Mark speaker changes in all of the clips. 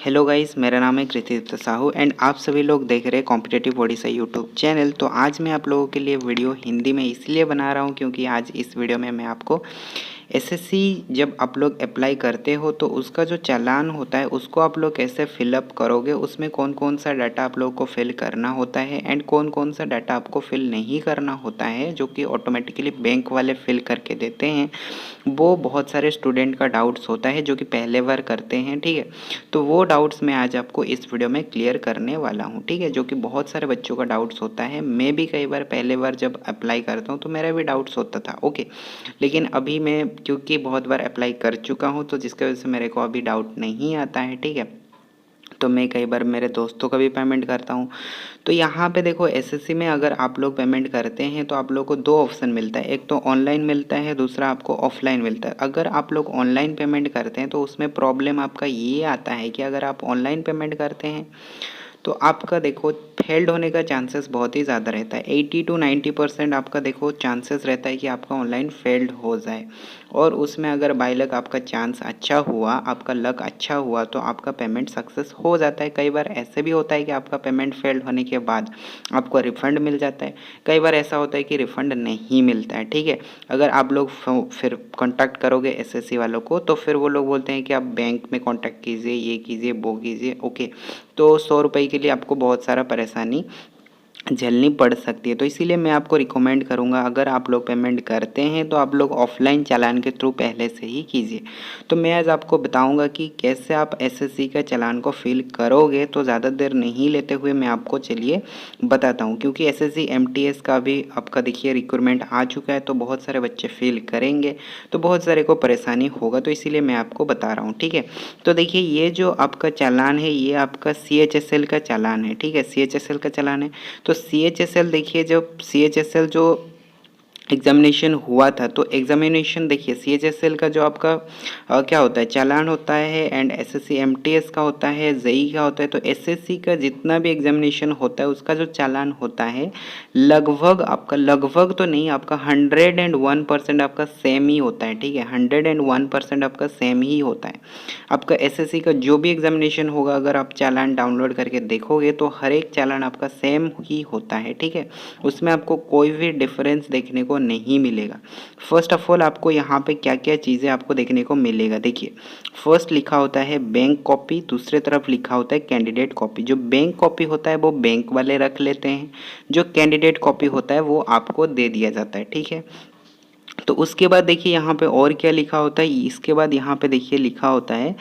Speaker 1: Hello guys, मेरा नाम है कृतिदत्त साहू एंड आप सभी लोग देख रहे हैं कॉम्पिटिटिव ओडिशा यूट्यूब चैनल। तो आज मैं आप लोगों के लिए वीडियो हिंदी में इसलिए बना रहा हूं क्योंकि आज इस वीडियो में मैं आपको एसएससी जब आप लोग अप्लाई करते हो तो उसका जो चालान होता है उसको आप लोग कैसे फिलअप करोगे, उसमें कौन कौन सा डाटा आप लोगों को फिल करना होता है एंड कौन कौन सा डाटा आपको फिल नहीं करना होता है, जो कि ऑटोमेटिकली बैंक वाले फिल करके देते हैं। वो बहुत सारे स्टूडेंट का डाउट्स होता है जो कि पहले बार करते हैं। ठीक है, तो वो डाउट्स मैं आज आपको इस वीडियो में क्लियर करने वाला हूँ। ठीक है, जो कि बहुत सारे बच्चों का डाउट्स होता है। मैं भी कई बार पहले बार जब अप्लाई करता हूँ तो मेरा भी डाउट्स होता था। ओके, लेकिन अभी मैं क्योंकि बहुत बार अप्लाई कर चुका हूँ तो जिसकी वजह से मेरे को अभी डाउट नहीं आता है। ठीक है, तो मैं कई बार मेरे दोस्तों का भी पेमेंट करता हूँ। तो यहाँ पे देखो, एसएससी में अगर आप लोग पेमेंट करते हैं तो आप लोग को दो ऑप्शन मिलता है, एक तो ऑनलाइन मिलता है, दूसरा आपको ऑफलाइन मिलता है। अगर आप लोग ऑनलाइन पेमेंट करते हैं तो उसमें प्रॉब्लम आपका ये आता है कि अगर आप ऑनलाइन पेमेंट करते हैं तो आपका देखो फेल्ड होने का चांसेस बहुत ही ज़्यादा रहता है। 80 to 90% आपका देखो चांसेस रहता है कि आपका ऑनलाइन फेल्ड हो जाए। और उसमें अगर बाय लक आपका चांस अच्छा हुआ, आपका लक अच्छा हुआ तो आपका पेमेंट सक्सेस हो जाता है। कई बार ऐसे भी होता है कि आपका पेमेंट फेल्ड होने के बाद आपको रिफ़ंड मिल जाता है। कई बार ऐसा होता है कि रिफ़ंड नहीं मिलता है। ठीक है, अगर आप लोग फिर कॉन्टैक्ट करोगे एसएससी वालों को तो फिर वो लोग बोलते हैं कि आप बैंक में कॉन्टैक्ट कीजिए, ये कीजिए, वो कीजिए। ओके, तो 100 रुपये के लिए आपको बहुत सारा परेशानी झेलनी पड़ सकती है। तो इसीलिए मैं आपको रिकमेंड करूंगा, अगर आप लोग पेमेंट करते हैं तो आप लोग ऑफलाइन चालान के थ्रू पहले से ही कीजिए। तो मैं आज आपको बताऊंगा कि कैसे आप एसएससी का चालान को फिल करोगे। तो ज़्यादा देर नहीं लेते हुए मैं आपको चलिए बताता हूं, क्योंकि एसएससी एमटीएस का भी आपका देखिए रिक्रूटमेंट आ चुका है तो बहुत सारे बच्चे फिल करेंगे तो बहुत सारे को परेशानी होगा। तो इसीलिए मैं आपको बता रहा हूँ। ठीक है, तो देखिए ये जो आपका चालान है ये आपका सीएचएसएल का चालान है। ठीक है, सीएचएसएल का चालान है। तो सीएचएसएल देखिए, जब सीएचएसएल जो एग्जामिनेशन हुआ था तो एग्जामिनेशन देखिए सीएचएसएल का जो आपका क्या होता है, चालान होता है एंड एसएससी एमटीएस का होता है, जेई का होता है। तो एसएससी का जितना भी एग्जामिनेशन होता है उसका जो चालान होता है लगभग आपका, लगभग तो नहीं, आपका 101% आपका सेम ही होता है। ठीक है, 101% आपका सेम ही होता है। आपका एसएससी का जो भी एग्जामिनेशन होगा अगर आप चालान डाउनलोड करके देखोगे तो हर एक चालान आपका सेम ही होता है। ठीक है, उसमें आपको कोई भी डिफरेंस देखने को नहीं मिलेगा। फर्स्ट ऑफ ऑल आपको यहाँ पे क्या क्या चीज़ें आपको देखने को मिलेगा, देखिए फर्स्ट लिखा होता है बैंक कॉपी, दूसरे तरफ लिखा होता है कैंडिडेट कॉपी। जो बैंक कॉपी होता है वो बैंक वाले रख लेते हैं, जो कैंडिडेट कॉपी होता है वो आपको दे दिया जाता है। ठीक है, तो उसके बाद देखिए यहाँ पे और क्या लिखा होता है, इसके बाद यहाँ पे देखिए लिखा होता है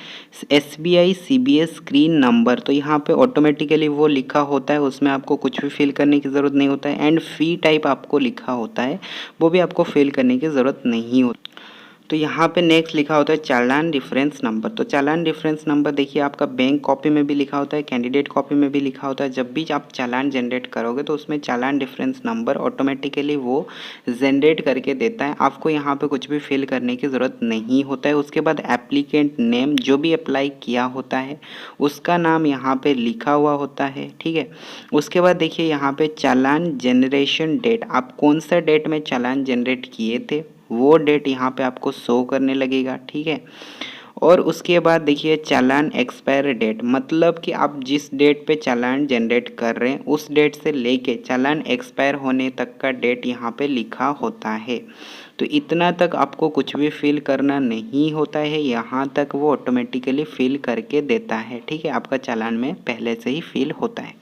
Speaker 1: SBI CBS स्क्रीन नंबर। तो यहाँ पे ऑटोमेटिकली वो लिखा होता है, उसमें आपको कुछ भी फिल करने की ज़रूरत नहीं होता है। एंड फ़ी टाइप आपको लिखा होता है, वो भी आपको फिल करने की ज़रूरत नहीं होती। तो यहाँ पे नेक्स्ट लिखा होता है चालान डिफरेंस नंबर। तो चालान डिफरेंस नंबर देखिए आपका बैंक कॉपी में भी लिखा होता है, कैंडिडेट कॉपी में भी लिखा होता है। जब भी आप चालान जनरेट करोगे तो उसमें चालान डिफरेंस नंबर ऑटोमेटिकली वो जनरेट करके देता है, आपको यहाँ पे कुछ भी फिल करने की ज़रूरत नहीं होता है। उसके बाद एप्लीकेंट नेम, जो भी अप्लाई किया होता है उसका नाम यहाँ पे लिखा हुआ होता है। ठीक है, उसके बाद देखिए यहाँ पे चालान जनरेशन डेट, आप कौन सा डेट में चालान जनरेट किए थे वो डेट यहाँ पे आपको शो करने लगेगा। ठीक है, और उसके बाद देखिए चालान एक्सपायर डेट, मतलब कि आप जिस डेट पे चालान जनरेट कर रहे हैं उस डेट से लेके चालान एक्सपायर होने तक का डेट यहाँ पे लिखा होता है। तो इतना तक आपको कुछ भी फिल करना नहीं होता है, यहाँ तक वो ऑटोमेटिकली फिल करके देता है। ठीक है, आपका चालान में पहले से ही फिल होता है।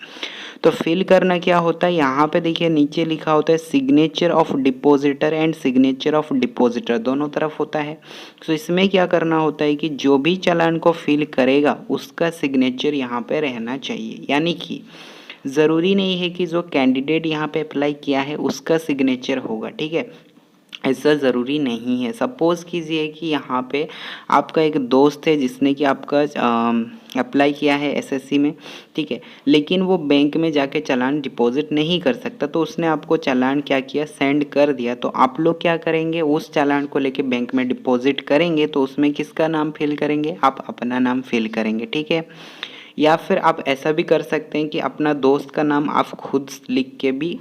Speaker 1: तो फिल करना क्या होता है, यहाँ पे देखिए नीचे लिखा होता है signature of depositor and signature of depositor, दोनों तरफ होता है। तो इसमें क्या करना होता है कि जो भी चालान को फिल करेगा उसका सिग्नेचर यहाँ पे रहना चाहिए। यानी कि ज़रूरी नहीं है कि जो कैंडिडेट यहाँ पे अप्लाई किया है उसका सिग्नेचर होगा। ठीक है, ऐसा ज़रूरी नहीं है। सपोज़ कीजिए कि यहाँ पे आपका एक दोस्त है जिसने कि आपका अप्लाई किया है एसएससी में। ठीक है, लेकिन वो बैंक में जाके चालान डिपॉजिट नहीं कर सकता, तो उसने आपको चालान क्या किया, सेंड कर दिया। तो आप लोग क्या करेंगे, उस चालान को लेके बैंक में डिपॉजिट करेंगे। तो उसमें किसका नाम फिल करेंगे, आप अपना नाम फिल करेंगे। ठीक है, या फिर आप ऐसा भी कर सकते हैं कि अपना दोस्त का नाम आप खुद लिख के भी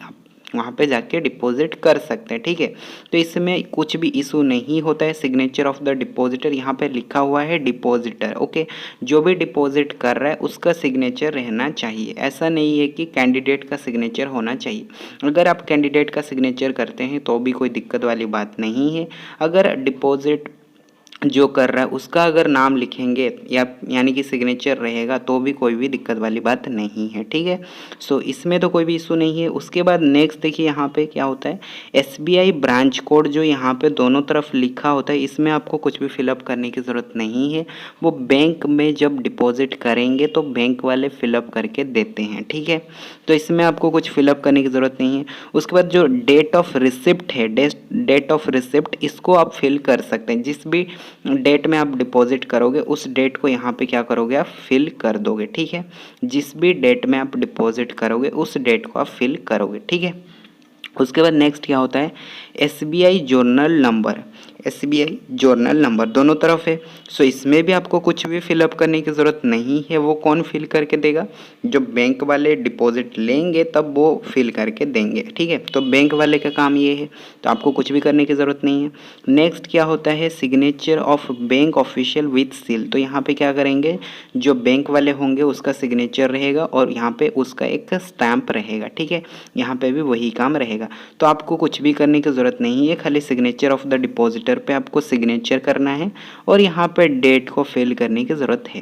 Speaker 1: वहाँ पे जाके डिपॉजिट कर सकते हैं। ठीक है, तो इसमें कुछ भी इशू नहीं होता है। सिग्नेचर ऑफ द डिपॉजिटर यहाँ पे लिखा हुआ है डिपॉजिटर। ओके, जो भी डिपॉजिट कर रहा है उसका सिग्नेचर रहना चाहिए। ऐसा नहीं है कि कैंडिडेट का सिग्नेचर होना चाहिए। अगर आप कैंडिडेट का सिग्नेचर करते हैं तो भी कोई दिक्कत वाली बात नहीं है। अगर डिपॉजिट जो कर रहा है उसका अगर नाम लिखेंगे या यानी कि सिग्नेचर रहेगा तो भी कोई भी दिक्कत वाली बात नहीं है। ठीक है, सो इसमें तो कोई भी इशू नहीं है। उसके बाद नेक्स्ट देखिए यहाँ पे क्या होता है, एसबीआई ब्रांच कोड जो यहाँ पे दोनों तरफ लिखा होता है, इसमें आपको कुछ भी फिलअप करने की ज़रूरत नहीं है। वो बैंक में जब डिपॉजिट करेंगे तो बैंक वाले फिलअप करके देते हैं। ठीक है, तो इसमें आपको कुछ फिलअप करने की ज़रूरत नहीं है। उसके बाद जो डेट ऑफ रिसिप्ट है, डेट ऑफ रिसिप्ट, इसको आप फिल कर सकते हैं। जिस भी डेट में आप डिपॉजिट करोगे उस डेट को यहाँ पे क्या करोगे, आप फिल कर दोगे। ठीक है, जिस भी डेट में आप डिपॉजिट करोगे उस डेट को आप फिल करोगे। ठीक है, उसके बाद नेक्स्ट क्या होता है, SBI journal number. SBI journal number दोनों तरफ है, सो इसमें भी आपको कुछ भी फिलअप करने की ज़रूरत नहीं है। वो कौन फिल करके देगा, जो बैंक वाले डिपॉजिट लेंगे तब वो फिल करके देंगे। ठीक है, तो बैंक वाले का काम ये है, तो आपको कुछ भी करने की ज़रूरत नहीं है। नेक्स्ट क्या होता है, signature of bank official with seal. तो यहाँ पे क्या करेंगे, जो बैंक वाले होंगे उसका सिग्नेचर रहेगा और यहाँ पे उसका एक स्टैंप रहेगा। ठीक है, यहाँ पे भी वही काम रहेगा। तो आपको कुछ भी करने की ज़रूरत नहीं है, खाली सिग्नेचर ऑफ द डिपॉजिटर पे आपको सिग्नेचर करना है और यहाँ पे डेट को फिल करने की ज़रूरत है।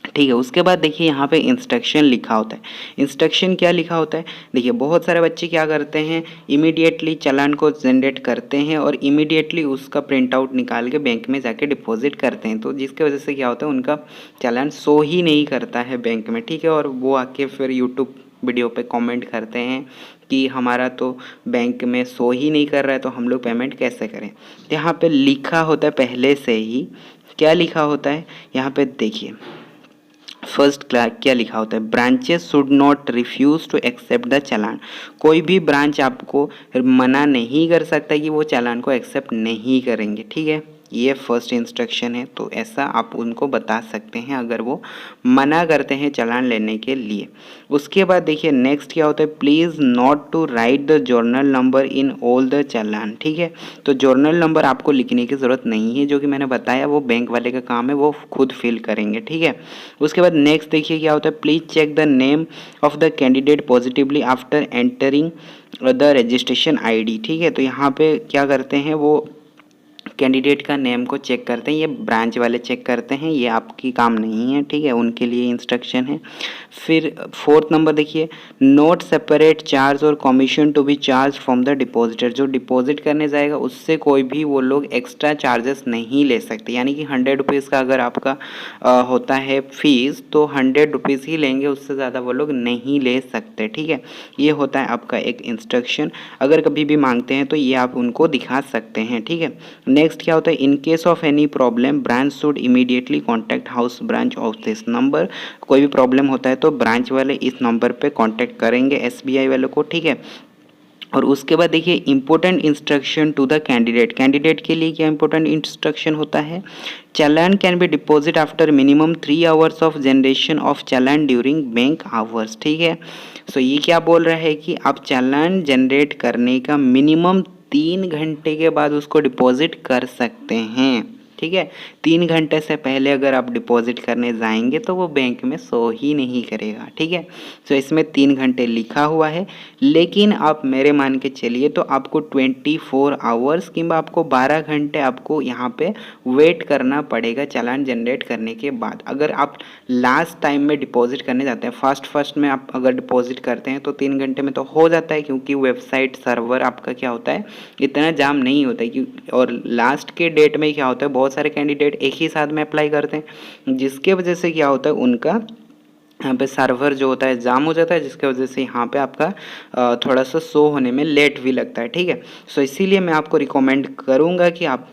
Speaker 1: ठीक है, उसके बाद देखिए यहाँ पे इंस्ट्रक्शन लिखा होता है। इंस्ट्रक्शन क्या लिखा होता है, देखिए बहुत सारे बच्चे क्या करते हैं, इमीडिएटली चालान को जनरेट करते हैं और इमीडिएटली उसका प्रिंट आउट निकाल के बैंक में जाके डिपॉजिट करते हैं। तो जिसकी वजह से क्या होता है, उनका चालान शो ही नहीं करता है बैंक में। ठीक है, और वो आके फिर यूट्यूब वीडियो पे कमेंट करते हैं कि हमारा तो बैंक में शो ही नहीं कर रहा है, तो हम लोग पेमेंट कैसे करें। तो यहाँ पे लिखा होता है पहले से ही, क्या लिखा होता है यहाँ पे देखिए, फर्स्ट क्या लिखा होता है, branches should not refuse to accept the challan. कोई भी ब्रांच आपको मना नहीं कर सकता कि वो चालान को एक्सेप्ट नहीं करेंगे। ठीक है, ये फर्स्ट इंस्ट्रक्शन है, तो ऐसा आप उनको बता सकते हैं अगर वो मना करते हैं चालान लेने के लिए। उसके बाद देखिए नेक्स्ट क्या होता है, please not to write the journal number in all the challan. ठीक है, तो जर्नल नंबर आपको लिखने की ज़रूरत नहीं है, जो कि मैंने बताया वो बैंक वाले का काम है, वो खुद फिल करेंगे। ठीक है, उसके बाद नेक्स्ट देखिए क्या होता है, please check the name of the candidate positively after entering the registration ID. ठीक है, तो यहाँ पे क्या करते हैं, वो कैंडिडेट का नेम को चेक करते हैं, ये ब्रांच वाले चेक करते हैं, ये आपकी काम नहीं है। ठीक है, उनके लिए इंस्ट्रक्शन है। फिर फोर्थ नंबर देखिए, नोट सेपरेट चार्ज और commission to be charge from the depositor. जो डिपॉजिट करने जाएगा उससे कोई भी वो लोग एक्स्ट्रा चार्जेस नहीं ले सकते, यानी कि 100 रुपीज़ का अगर आपका होता है फीस तो 100 रुपीज़ ही लेंगे, उससे ज़्यादा वो लोग नहीं ले सकते। ठीक है, ये होता है आपका एक इंस्ट्रक्शन। अगर कभी भी मांगते हैं तो ये आप उनको दिखा सकते हैं। ठीक है, नेक्स्ट क्या होता है, in case of any problem branch should immediately contact house branch of this number. कोई भी प्रॉब्लम होता है तो ब्रांच वाले इस नंबर पे कांटेक्ट करेंगे एसबीआई वालों को। ठीक है, और उसके बाद देखिए important instruction to the candidate. Candidate के लिए क्या इंपॉर्टेंट इंस्ट्रक्शन होता है, challan can be deposit after minimum 3 hours of generation of challan during bank hours. ठीक है, सो ये क्या बोल रहा है कि आप चालान जनरेट करने का मिनिमम 3 घंटे के बाद उसको डिपॉजिट कर सकते हैं। ठीक है, 3 घंटे से पहले अगर आप डिपॉजिट करने जाएंगे तो वो बैंक में शो ही नहीं करेगा। ठीक है, तो इसमें 3 घंटे लिखा हुआ है, लेकिन आप मेरे मान के चलिए तो आपको 24 आवर्स किंवा आपको 12 घंटे आपको यहाँ पे वेट करना पड़ेगा चालान जनरेट करने के बाद। अगर आप लास्ट टाइम में डिपॉजिट करने जाते हैं, फर्स्ट में आप अगर डिपॉजिट करते हैं तो 3 घंटे में तो हो जाता है, क्योंकि वेबसाइट सर्वर आपका क्या होता है, इतना जाम नहीं होता है। और लास्ट के डेट में क्या होता है, बहुत सारे कैंडिडेट एक ही साथ में अप्लाई करते हैं, जिसके वजह से क्या होता है, उनका यहाँ पे सर्वर जो होता है जाम हो जाता है, जिसके वजह से यहाँ पे आपका थोड़ा सा शो होने में लेट भी लगता है। ठीक है, सो इसीलिए मैं आपको रिकमेंड करूँगा कि आप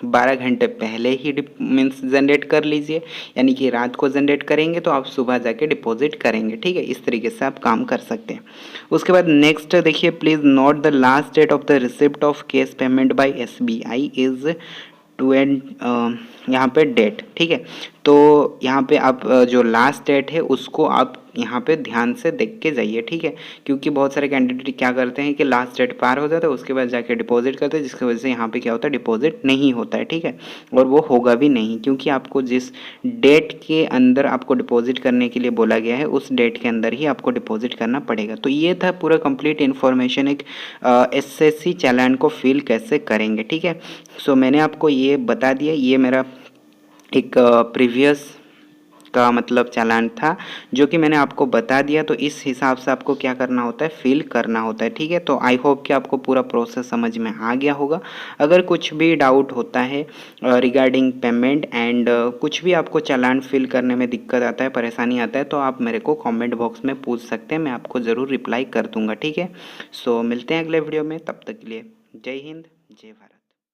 Speaker 1: 12 घंटे पहले ही मीन्स जनरेट कर लीजिए, यानी कि रात को जनरेट करेंगे तो आप सुबह जाके डिपॉजिट करेंगे। ठीक है, इस तरीके से आप काम कर सकते हैं। उसके बाद नेक्स्ट देखिए, please note the last date of the receipt of cash payment by SBI is यहाँ पे डेट। ठीक है, तो यहाँ पे आप जो लास्ट डेट है उसको आप यहाँ पे ध्यान से देख के जाइए, ठीक है। क्योंकि बहुत सारे कैंडिडेट क्या करते हैं कि लास्ट डेट पार हो जाता है, उसके बाद जाके डिपॉजिट करते हैं, जिसकी वजह से यहाँ पे क्या होता है, डिपॉजिट नहीं होता है, ठीक है। और वो होगा भी नहीं, क्योंकि आपको जिस डेट के अंदर आपको डिपॉजिट करने के लिए बोला गया है उस डेट के अंदर ही आपको डिपॉजिट करना पड़ेगा। तो ये था पूरा कंप्लीट इन्फॉर्मेशन एक एसएससी चालान को फिल कैसे करेंगे, ठीक है। सो मैंने आपको ये बता दिया, ये मेरा एक प्रीवियस का मतलब चालान था जो कि मैंने आपको बता दिया। तो इस हिसाब से आपको क्या करना होता है, फिल करना होता है, ठीक है। तो आई होप कि आपको पूरा प्रोसेस समझ में आ गया होगा। अगर कुछ भी डाउट होता है रिगार्डिंग पेमेंट एंड कुछ भी आपको चालान फिल करने में दिक्कत आता है, परेशानी आता है, तो आप मेरे को कमेंट बॉक्स में पूछ सकते हैं, मैं आपको ज़रूर रिप्लाई कर दूंगा, ठीक है। सो मिलते हैं अगले वीडियो में, तब तक के लिए जय हिंद, जय भारत।